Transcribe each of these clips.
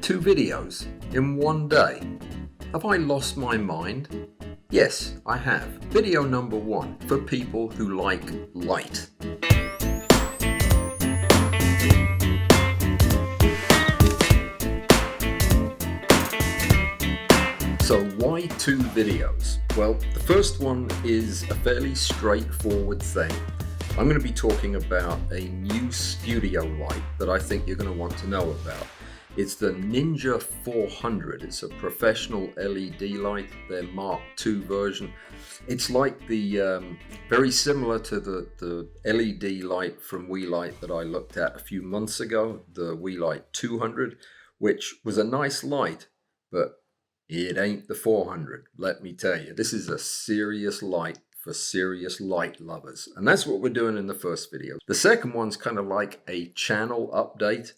2 videos in one day. Have I lost my mind? Yes, I have. Video number 1 for people who like light. So why 2 videos? Well, the first one is a fairly straightforward thing. I'm going to be talking about a new studio light that I think you're going to want to know about. It's the Ninja400. It's a professional LED light, their Mark II version. It's like the very similar to the LED light from Weeylite that I looked at a few months ago, the Weeylite 200, which was a nice light, but it ain't the 400, let me tell you. This is a serious light for serious light lovers. And that's what we're doing in the first video. The second one's kind of like a channel update.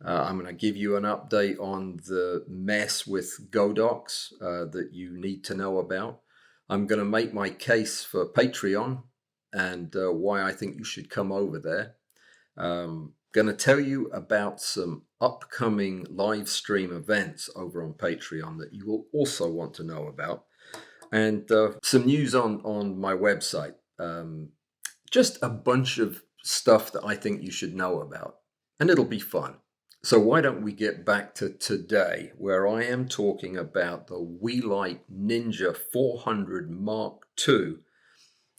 I'm going to give you an update on the mess with Godox that you need to know about. I'm going to make my case for Patreon and why I think you should come over there. Going to tell you about some upcoming live stream events over on Patreon that you will also want to know about. And some news on my website. Just a bunch of stuff that I think you should know about. And it'll be fun. So why don't we get back to today, where I am talking about the Weeylite Ninja400 Mark II,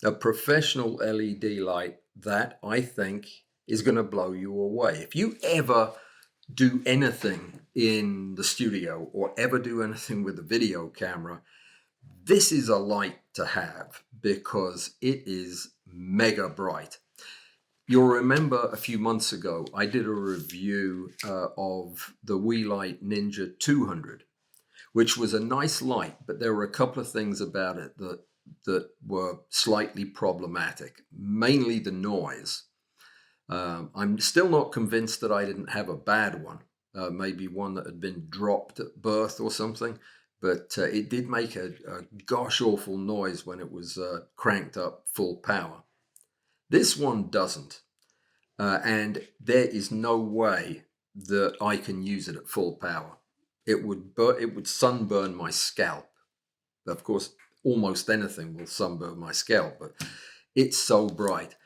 a professional LED light that I think is going to blow you away. If you ever do anything in the studio or ever do anything with a video camera, this is a light to have because it is mega bright. You'll remember a few months ago, I did a review of the Weeylite Ninja400, which was a nice light, but there were a couple of things about it that were slightly problematic, mainly the noise. I'm still not convinced that I didn't have a bad one, maybe one that had been dropped at birth or something, but it did make a gosh awful noise when it was cranked up full power. This one doesn't, and there is no way that I can use it at full power. It would sunburn my scalp. Of course, almost anything will sunburn my scalp, but it's so bright.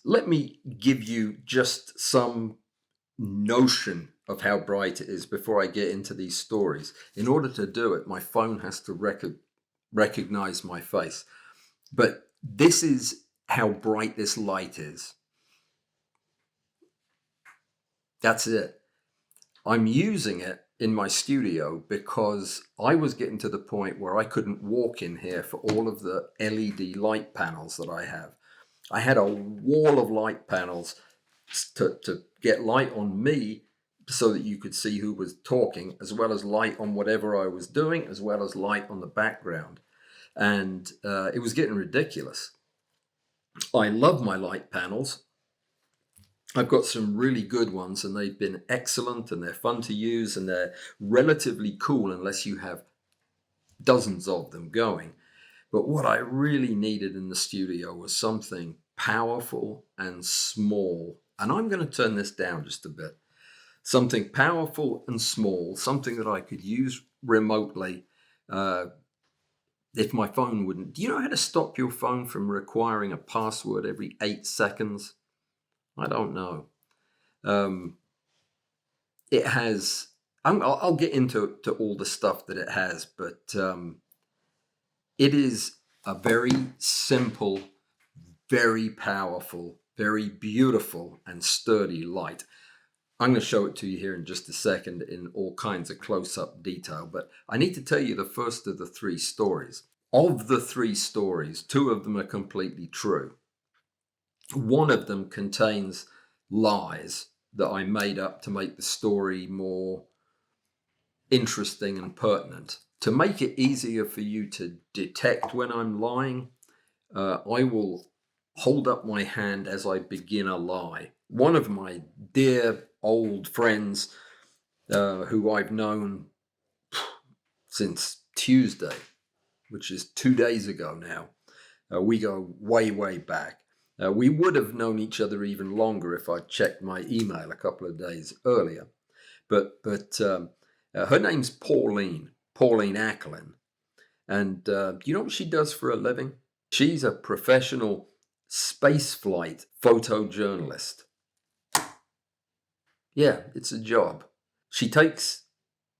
Let me give you just some notion of how bright it is before I get into these stories. In order to do it, my phone has to recognize my face. But this is how bright this light is. That's it. I'm using it in my studio because I was getting to the point where I couldn't walk in here for all of the LED light panels that I have. I had a wall of light panels to get light on me so that you could see who was talking, as well as light on whatever I was doing, as well as light on the background. And it was getting ridiculous. I love my light panels. I've got some really good ones and they've been excellent and they're fun to use and they're relatively cool unless you have dozens of them going. But what I really needed in the studio was something powerful and small. And I'm going to turn this down just a bit. Something powerful and small, something that I could use remotely if my phone wouldn't. Do you know how to stop your phone from requiring a password every 8 seconds? I don't know. It has, I'll get into all the stuff that it has, but it is a very simple, very powerful, very beautiful and sturdy light. I'm going to show it to you here in just a second in all kinds of close-up detail, but I need to tell you the first of the 3 stories. Of the 3 stories, 2 of them are completely true. One of them contains lies that I made up to make the story more interesting and pertinent. To make it easier for you to detect when I'm lying, I will hold up my hand as I begin a lie. One of my dear old friends who I've known since Tuesday, which is 2 days ago now. We go way, way back. We would have known each other even longer if I'd checked my email a couple of days earlier. But Her name's Pauline Acklin. And do you know what she does for a living? She's a professional spaceflight photojournalist. Yeah, it's a job. She takes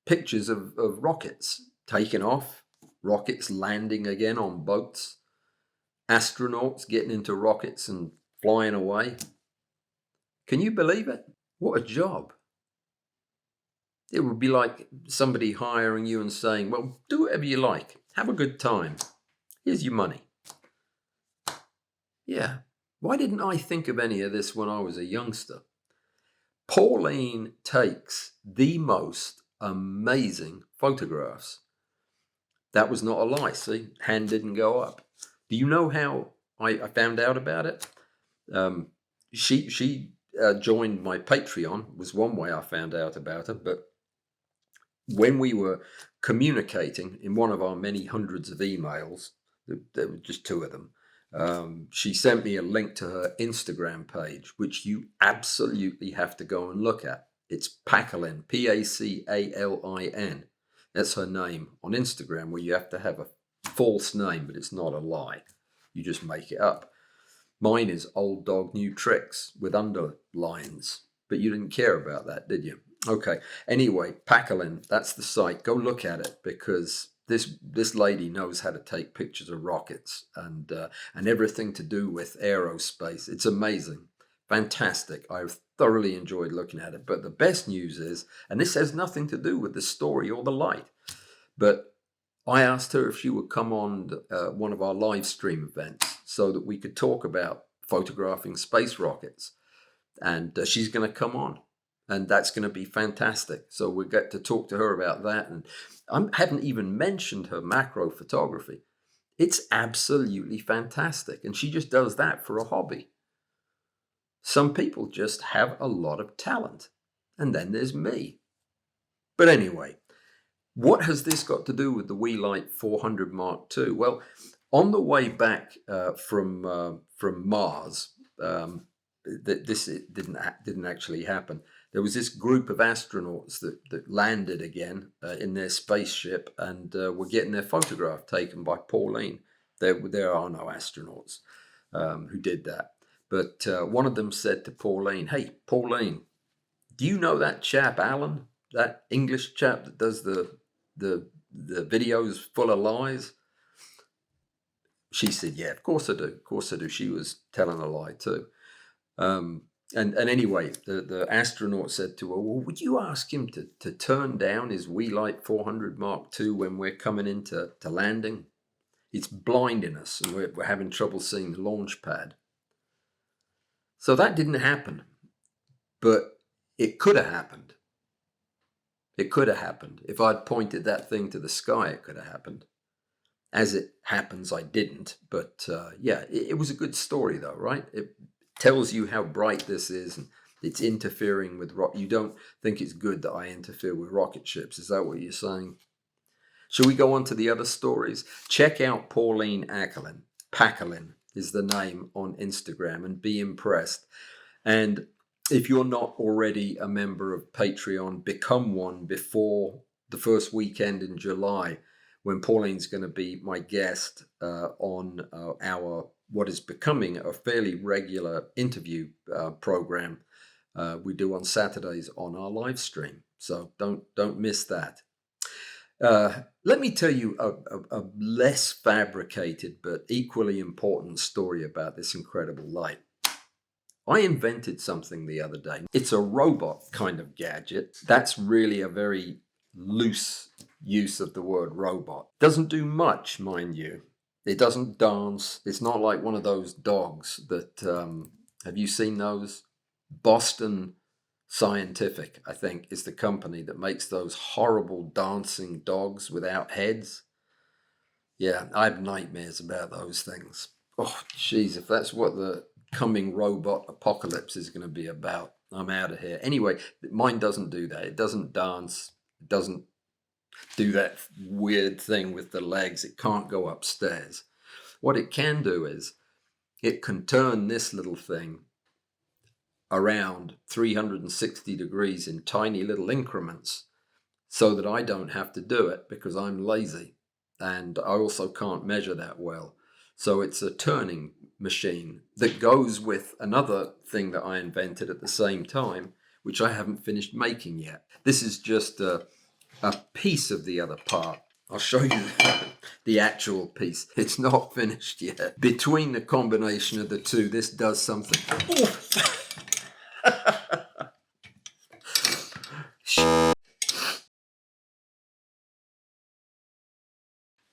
pictures of rockets taking off, rockets landing again on boats, astronauts getting into rockets and flying away. Can you believe it? What a job. It would be like somebody hiring you and saying, well, do whatever you like. Have a good time. Here's your money. Yeah. Why didn't I think of any of this when I was a youngster? Pauline takes the most amazing photographs. That was not a lie. See, hand didn't go up. Do you know how I found out about it? She joined my Patreon, was one way I found out about her. But when we were communicating in one of our many hundreds of emails, there were just two of them, she sent me a link to her Instagram page, which you absolutely have to go and look at. It's Pacalin, Pacalin. That's her name on Instagram, where you have to have a false name, but it's not a lie. You just make it up. Mine is Old Dog New Tricks with underlines, but you didn't care about that, did you? Okay. Anyway, Pacalin, that's the site. Go look at it, because this lady knows how to take pictures of rockets and everything to do with aerospace. It's amazing, fantastic. I've thoroughly enjoyed looking at it. But the best news is, and this has nothing to do with the story or the light, but I asked her if she would come on one of our live stream events so that we could talk about photographing space rockets, and she's going to come on. And that's going to be fantastic. So we'll get to talk to her about that. And I haven't even mentioned her macro photography. It's absolutely fantastic. And she just does that for a hobby. Some people just have a lot of talent. And then there's me. But anyway, what has this got to do with the Weeylite 400 Mark II? Well, on the way back from Mars, this didn't actually happen. There was this group of astronauts that landed again in their spaceship and were getting their photograph taken by Pauline. There are no astronauts who did that. But one of them said to Pauline, "Hey, Pauline, do you know that chap Alan, that English chap that does the videos full of lies?" She said, "Yeah, of course I do. Of course I do." She was telling a lie too. And anyway, the astronaut said to her, "Well, would you ask him to turn down his Weeylite 400 Mark II when we're coming into landing? It's blinding us and we're having trouble seeing the launch pad." So that didn't happen, but it could have happened. It could have happened. If I'd pointed that thing to the sky, it could have happened. As it happens, I didn't. But yeah, it was a good story though, right? It tells you how bright this is, and it's interfering with you don't think it's good that I interfere with rocket ships. Is that what you're saying? Shall we go on to the other stories? Check out Pauline Acklin. Pacalin is the name on Instagram, and be impressed. And if you're not already a member of Patreon, become one before the first weekend in July, when Pauline's going to be my guest on our what is becoming a fairly regular interview program we do on Saturdays on our live stream. So don't miss that. Let me tell you a less fabricated but equally important story about this incredible light. I invented something the other day. It's a robot kind of gadget. That's really a very loose use of the word robot. Doesn't do much, mind you. It doesn't dance. It's not like one of those dogs that, have you seen those? Boston Scientific, I think, is the company that makes those horrible dancing dogs without heads. Yeah, I have nightmares about those things. Oh, jeez, if that's what the coming robot apocalypse is going to be about, I'm out of here. Anyway, mine doesn't do that. It doesn't dance. It doesn't do that weird thing with the legs. It can't go upstairs. What it can do is it can turn this little thing around 360 degrees in tiny little increments so that I don't have to do it because I'm lazy and I also can't measure that well. So it's a turning machine that goes with another thing that I invented at the same time, which I haven't finished making yet. This is just a piece of the other part. I'll show you the actual piece. It's not finished yet. Between the combination of the two, this does something.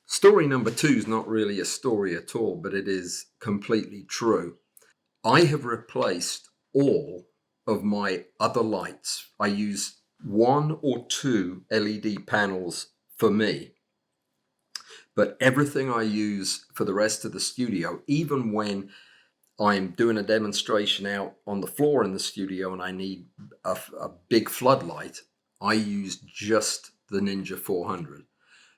Story number 2 is not really a story at all, but it is completely true. I have replaced all of my other lights. I use 1 or 2 LED panels for me, but everything I use for the rest of the studio, even when I'm doing a demonstration out on the floor in the studio and I need a big floodlight, I use just the Ninja400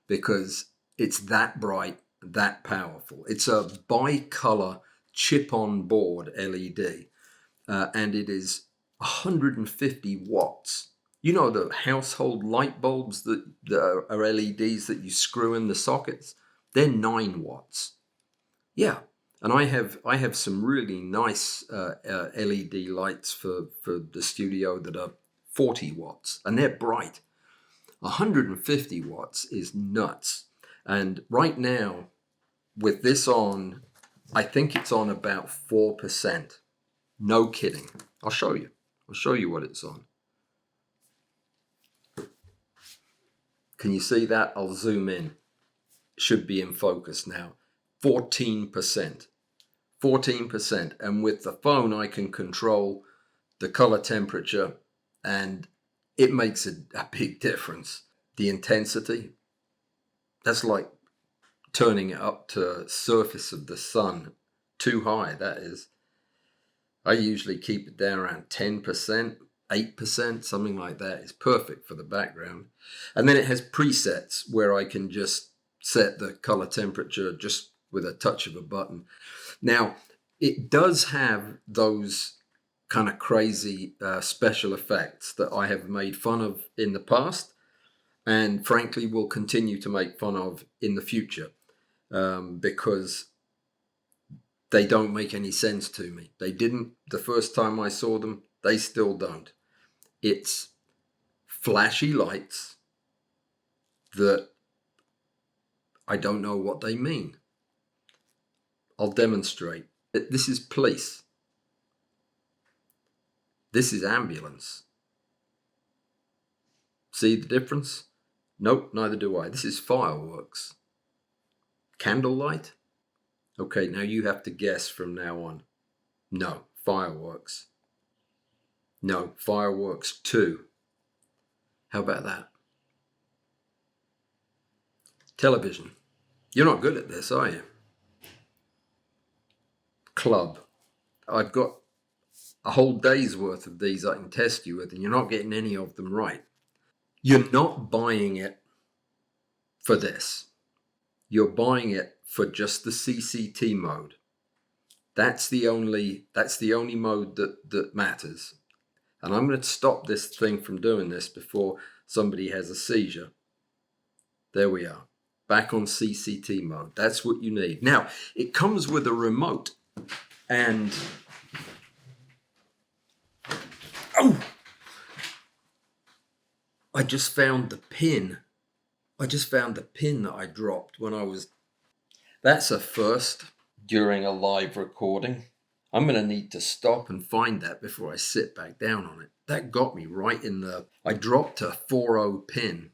because it's that bright, that powerful. It's a bicolor chip-on board LED, and it is 150 watts. You know the household light bulbs that are LEDs that you screw in the sockets? They're 9 watts. Yeah, and I have some really nice LED lights for the studio that are 40 watts, and they're bright. 150 watts is nuts. And right now, with this on, I think it's on about 4%. No kidding. I'll show you. I'll show you what it's on. Can you see that? I'll zoom in. Should be in focus now. 14%. 14%. And with the phone, I can control the color temperature, and it makes a big difference. The intensity, that's like turning it up to surface of the sun. Too high, that is. I usually keep it down around 10%, 8%, something like that. It's perfect for the background. And then it has presets where I can just set the color temperature just with a touch of a button. Now, it does have those kind of crazy special effects that I have made fun of in the past, and frankly will continue to make fun of in the future, because they don't make any sense to me. They didn't the first time I saw them. They still don't. It's flashy lights that I don't know what they mean. I'll demonstrate. This is police. This is ambulance. See the difference? Nope, neither do I. This is fireworks. Candlelight? Okay, now you have to guess from now on. No, fireworks. No, fireworks 2. How about that? Television. You're not good at this, are you? Club. I've got a whole day's worth of these I can test you with, and you're not getting any of them right. You're not buying it for this. You're buying it for just the CCT mode. That's the only mode that matters. And I'm going to stop this thing from doing this before somebody has a seizure. There we are. Back on CCT mode. That's what you need. Now, it comes with a remote. And oh, I just found the pin. I just found the pin that I dropped when I was... That's a first during a live recording. I'm going to need to stop and find that before I sit back down on it. That got me right in the... I dropped a 4.0 pin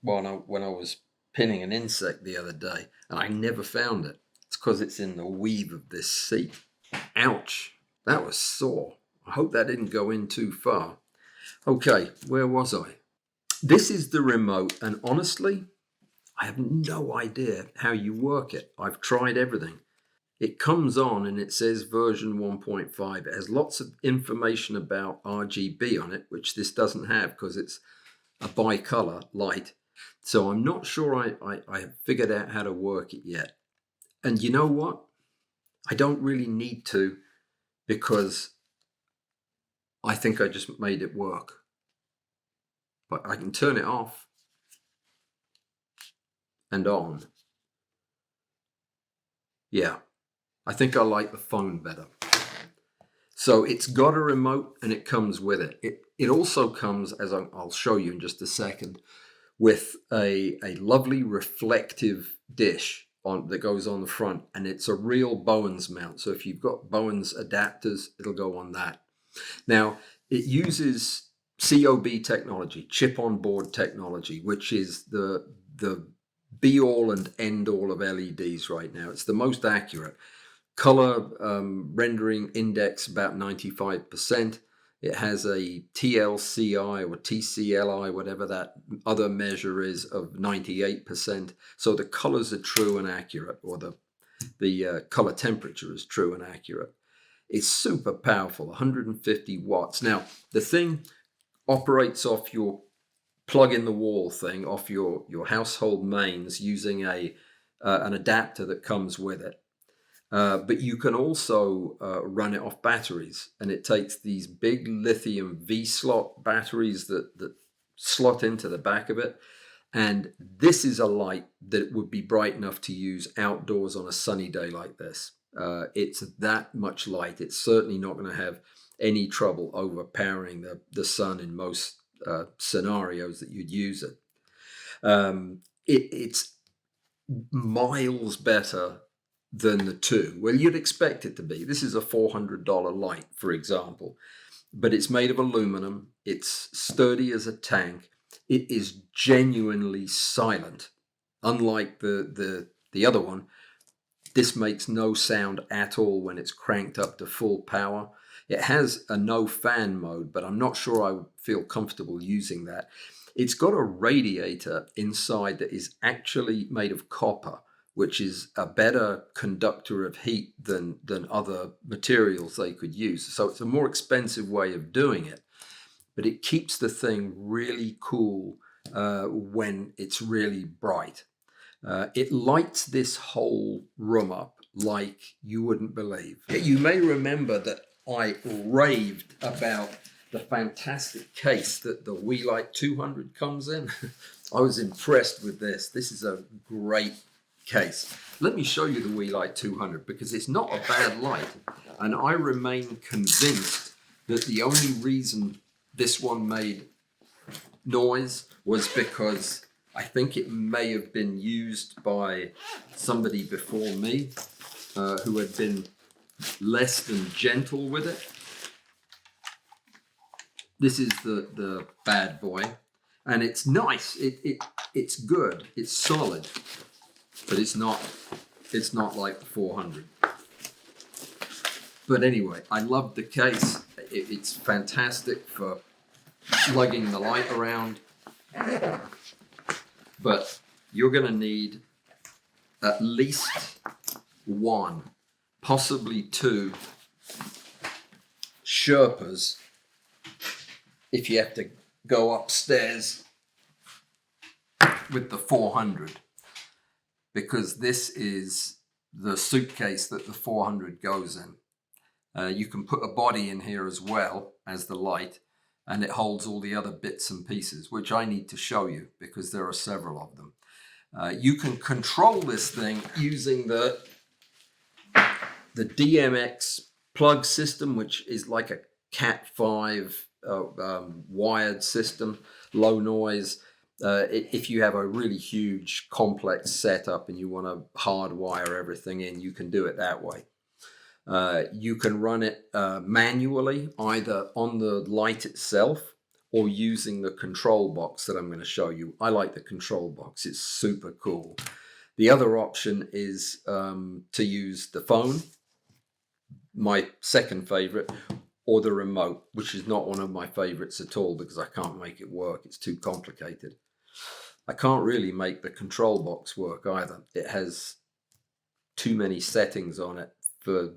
when I was pinning an insect the other day, and I never found it. It's because it's in the weave of this seat. Ouch. That was sore. I hope that didn't go in too far. Okay, where was I? This is the remote, and honestly, I have no idea how you work it. I've tried everything. It comes on and it says version 1.5. It has lots of information about RGB on it, which this doesn't have because it's a bicolor light. So I'm not sure I have figured out how to work it yet. And you know what? I don't really need to, because I think I just made it work. But I can turn it off. and on. Yeah, I think I like the phone better. So it's got a remote and it comes with it. It also comes, as I'll show you in just a second, with a lovely reflective dish that goes on the front, and it's a real Bowens mount. So if you've got Bowens adapters, it'll go on that. Now, it uses COB technology, chip on board technology, which is the be all and end all of LEDs right now. It's the most accurate. Color rendering index about 95%. It has a TLCI or TCLI, whatever that other measure is, of 98%. So the colors are true and accurate, or the color temperature is true and accurate. It's super powerful, 150 watts. Now, the thing operates off your plug in the wall thing, off your household mains, using an adapter that comes with it. But you can also run it off batteries, and it takes these big lithium V-slot batteries that slot into the back of it. And this is a light that would be bright enough to use outdoors on a sunny day like this. It's that much light. It's certainly not going to have any trouble overpowering the sun in most scenarios that you'd use it. It's miles better than the two. Well, you'd expect it to be. This is a $400 light, for example, but it's made of aluminum. It's sturdy as a tank. It is genuinely silent. Unlike the other one, this makes no sound at all when it's cranked up to full power. It has a no fan mode, but I'm not sure I would feel comfortable using that. It's got a radiator inside that is actually made of copper, which is a better conductor of heat than other materials they could use. So it's a more expensive way of doing it, but it keeps the thing really cool when it's really bright. It lights this whole room up like you wouldn't believe. You may remember that I raved about the fantastic case that the Weeylite 200 comes in. I was impressed with this. This is a great case. Let me show you the Weeylite 200 because it's not a bad light, and I remain convinced that the only reason this one made noise was because I think it may have been used by somebody before me who had been less than gentle with it. This is the bad boy, and it's nice. It's good. It's solid, but it's not like the 400. But anyway, I love the case. It's fantastic for lugging the light around. But you're going to need at least one, possibly two Sherpas if you have to go upstairs with the 400, because this is the suitcase that the 400 goes in. You can put a body in here as well as the light, and it holds all the other bits and pieces, which I need to show you because there are several of them. You can control this thing using the DMX plug system, which is like a Cat5 wired system, low noise. If you have a really huge complex setup and you want to hardwire everything in, you can do it that way. You can run it manually, either on the light itself or using the control box that I'm going to show you. I like the control box. It's super cool. The other option is to use the phone, my second favorite, or the remote, which is not one of my favorites at all because I can't make it work. It's too complicated. I can't really make the control box work either. It has too many settings on it for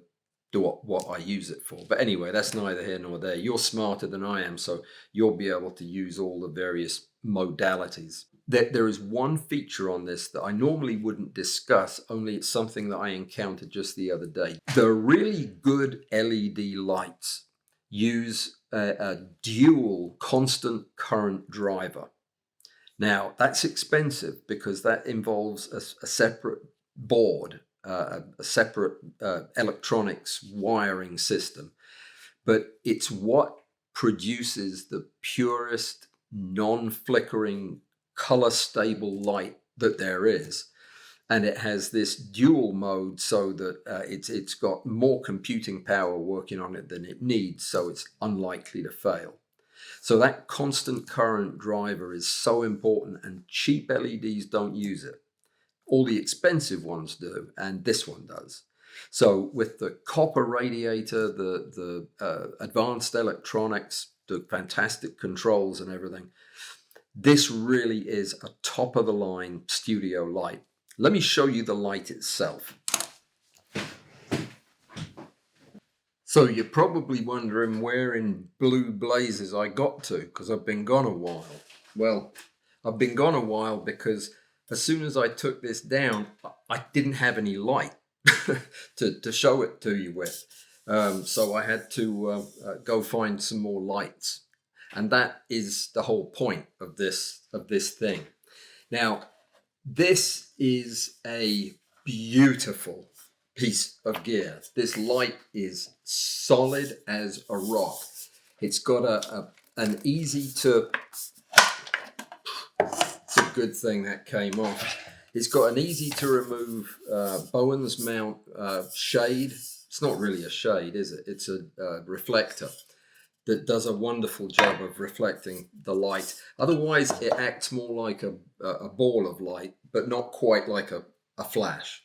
what I use it for. But anyway, that's neither here nor there. You're smarter than I am, so you'll be able to use all the various modalities. There is one feature on this that I normally wouldn't discuss, only it's something that I encountered just the other day. The really good LED lights use a dual constant current driver. Now, that's expensive because that involves a separate board, a separate electronics wiring system. But it's what produces the purest, non-flickering, color-stable light that there is. And it has this dual mode so that it's got more computing power working on it than it needs, so it's unlikely to fail. So that constant current driver is so important, and cheap LEDs don't use it. All the expensive ones do, and this one does. So with the copper radiator, the advanced electronics, the fantastic controls and everything, this really is a top-of-the-line studio light. Let me show you the light itself. So you're probably wondering where in blue blazes I got to, because I've been gone a while. Well, I've been gone a while because as soon as I took this down, I didn't have any light to show it to you with. So I had to go find some more lights. And that is the whole point of this thing. Now, this is a beautiful piece of gear. This light is solid as a rock. It's got an easy to, it's a good thing that came off. It's got an easy to remove Bowen's mount shade. It's not really a shade, is it? It's a reflector that does a wonderful job of reflecting the light. Otherwise, it acts more like a ball of light, but not quite like a flash.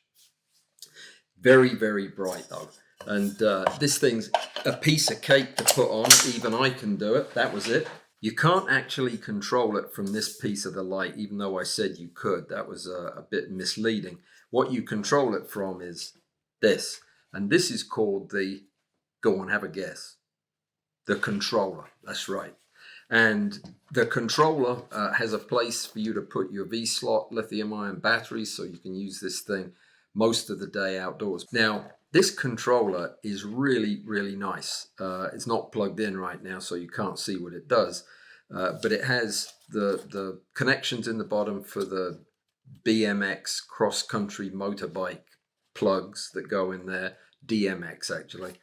Very, very bright though. And this thing's a piece of cake to put on. Even I can do it. That was it. You can't actually control it from this piece of the light, even though I said you could. That was a bit misleading. What you control it from is this. And this is called the, go on, have a guess. The controller, that's right. And the controller has a place for you to put your V-slot lithium-ion batteries, so you can use this thing most of the day outdoors. Now, this controller is really, really nice. It's not plugged in right now, so you can't see what it does. But it has the connections in the bottom for the BMX cross-country motorbike plugs that go in there, DMX actually.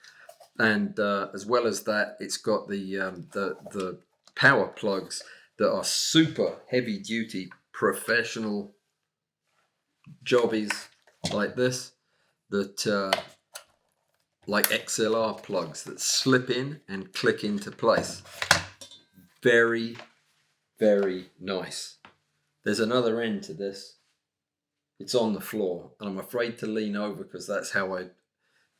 And as well as that, it's got the power plugs that are super heavy duty professional jobbies like this, that like XLR plugs that slip in and click into place. Very, very nice. There's another end to this. It's on the floor, and I'm afraid to lean over because that's how I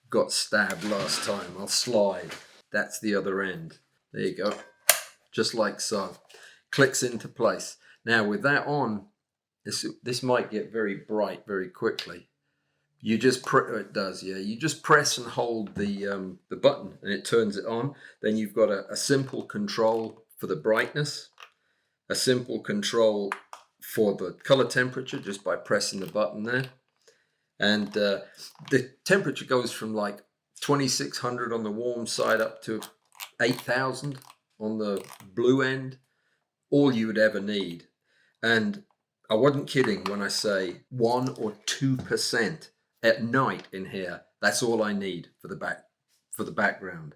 got stabbed last time. I'll slide. That's the other end. There you go. Just like so. Clicks into place. Now with that on, this might get very bright very quickly. You just it does, yeah. You just press and hold the button and it turns it on. Then you've got a simple control for the brightness, a simple control for the color temperature just by pressing the button there. And the temperature goes from like 2600 on the warm side up to 8000 on the blue end. All you would ever need. And I wasn't kidding when I say 1 or 2% at night in here. That's all I need for the background.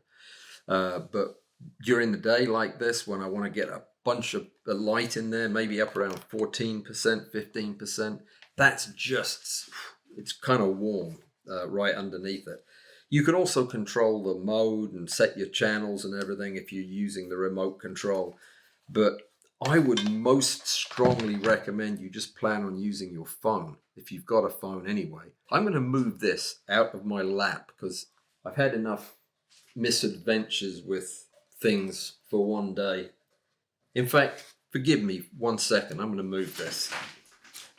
But during the day like this, when I want to get a bunch of light in there, maybe up around 14%, 15%, that's just, it's kind of warm right underneath it. You can also control the mode and set your channels and everything if you're using the remote control. But I would most strongly recommend you just plan on using your phone, if you've got a phone anyway. I'm going to move this out of my lap because I've had enough misadventures with things for one day. In fact, forgive me 1 second, I'm going to move this.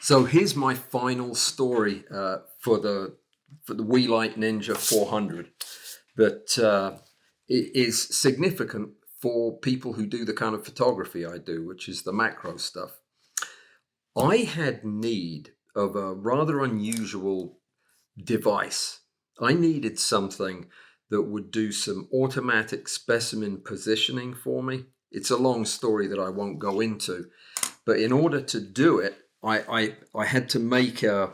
So here's my final story for the Weeylite Ninja400 that is significant for people who do the kind of photography I do, which is the macro stuff. I had need of a rather unusual device. I needed something that would do some automatic specimen positioning for me. It's a long story that I won't go into, But in order to do it, I had to make a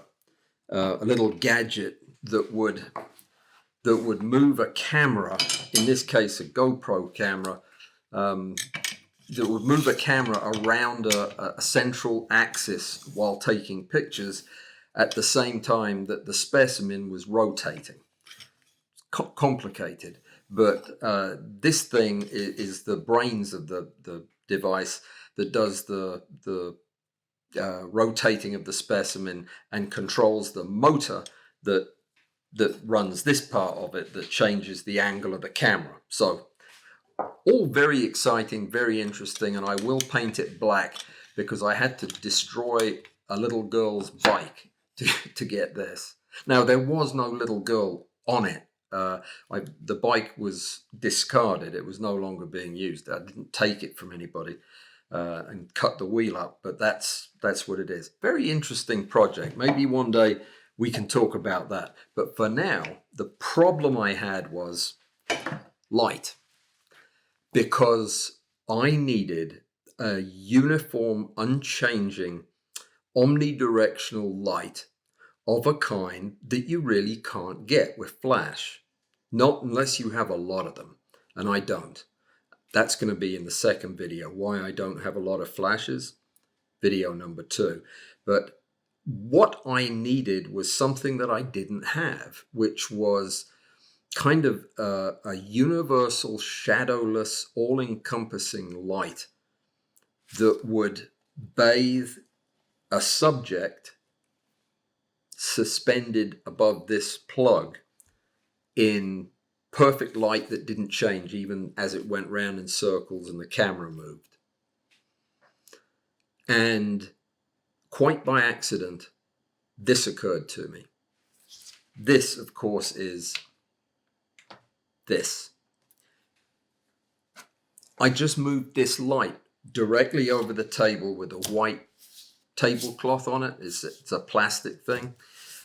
little gadget that would move a camera, in this case a GoPro camera, that would move a camera around a central axis while taking pictures at the same time that the specimen was rotating. Complicated, but this thing is the brains of the device that does the rotating of the specimen and controls the motor that runs this part of it, that changes the angle of the camera. So all very exciting, very interesting, and I will paint it black because I had to destroy a little girl's bike to get this. Now, there was no little girl on it. The bike was discarded. It was no longer being used. I didn't take it from anybody and cut the wheel up, but that's what it is. Very interesting project. Maybe one day we can talk about that. But for now, the problem I had was light, because I needed a uniform, unchanging, omnidirectional light of a kind that you really can't get with flash. Not unless you have a lot of them, and I don't. That's going to be in the second video, why I don't have a lot of flashes, video number 2. But what I needed was something that I didn't have, which was kind of a universal, shadowless, all-encompassing light that would bathe a subject suspended above this plug in perfect light that didn't change even as it went round in circles and the camera moved. And quite by accident, this occurred to me. This, of course, is this. I just moved this light directly over the table with a white tablecloth on it. It's a plastic thing,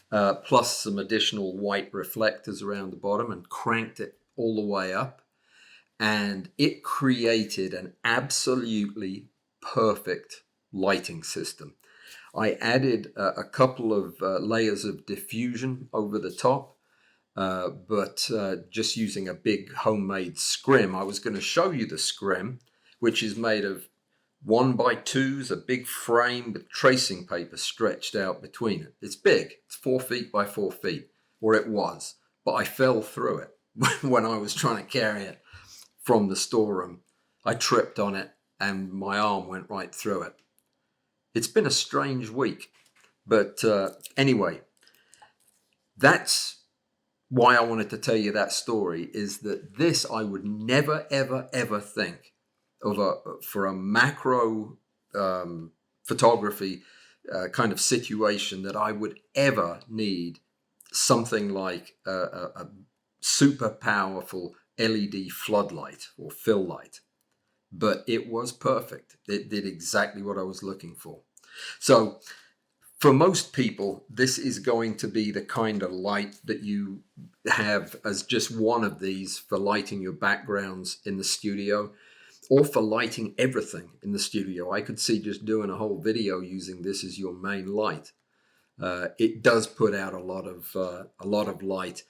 plus some additional white reflectors around the bottom, and cranked it all the way up. And it created an absolutely perfect lighting system. I added a couple of layers of diffusion over the top, but just using a big homemade scrim. I was going to show you the scrim, which is made of 1x2s, a big frame with tracing paper stretched out between it. It's big. It's 4 feet by 4 feet, or it was, but I fell through it when I was trying to carry it from the storeroom. I tripped on it and my arm went right through it. It's been a strange week, but anyway, that's why I wanted to tell you that story, is that this I would never, ever, ever think of for a macro photography kind of situation, that I would ever need something like a super powerful LED floodlight or fill light. But it was perfect. It did exactly what I was looking for. So for most people, this is going to be the kind of light that you have as just one of these for lighting your backgrounds in the studio, or for lighting everything in the studio. I could see just doing a whole video using this as your main light. It does put out a lot of light.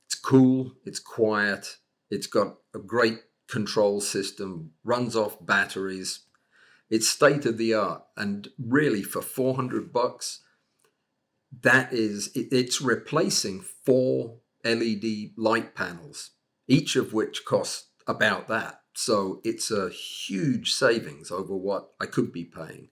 It's cool, it's quiet, it's got a great control system, runs off batteries. It's state of the art, and really for $400, it's replacing 4 LED light panels, each of which costs about that. So it's a huge savings over what I could be paying.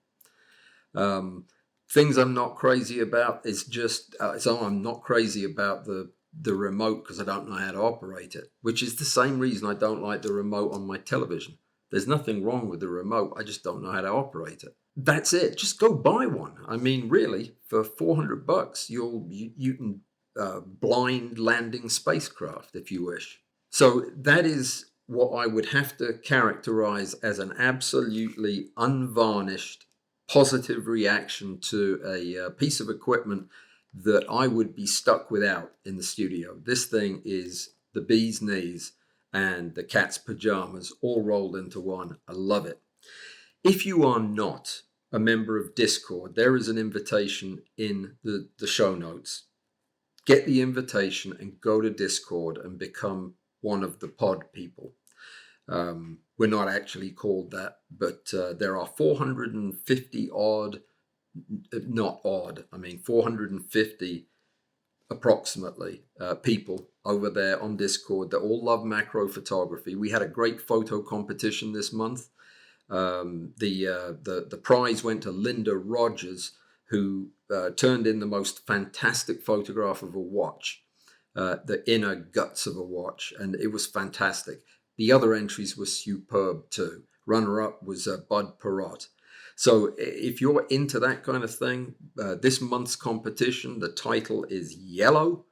Things I'm not crazy about is just, I'm not crazy about the remote because I don't know how to operate it, which is the same reason I don't like the remote on my television. There's nothing wrong with the remote. I just don't know how to operate it. That's it. Just go buy one. I mean, really, for $400, you can blind landing spacecraft if you wish. So that is what I would have to characterize as an absolutely unvarnished positive reaction to a piece of equipment that I would be stuck without in the studio. This thing is the bee's knees and the cat's pajamas all rolled into one. I love it. If you are not a member of Discord, there is an invitation in the show notes. Get the invitation and go to Discord and become one of the pod people. We're not actually called that, but there are 450 odd, not odd, I mean 450 approximately people over there on Discord that all love macro photography. We had a great photo competition this month. The prize went to Linda Rogers, who turned in the most fantastic photograph of a watch, the inner guts of a watch, and it was fantastic. The other entries were superb too. Runner-up was Bud Perrott. So if you're into that kind of thing, this month's competition, the title is Yellow.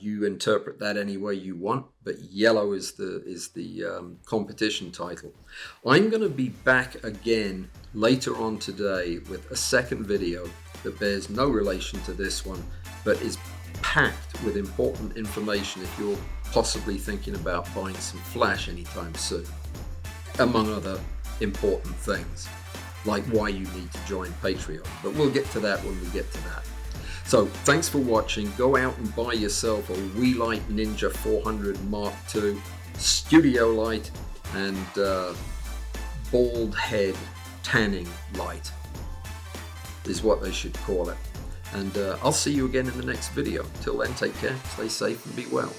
You interpret that any way you want, but Yellow is the competition title. I'm going to be back again later on today with a second video that bears no relation to this one, but is packed with important information if you're possibly thinking about buying some flash anytime soon, among other important things, like why you need to join Patreon. But we'll get to that when we get to that. So thanks for watching. Go out and buy yourself a Weeylite Ninja400 Mark II studio light and bald head tanning light is what they should call it. And I'll see you again in the next video. Till then, take care, stay safe, and be well.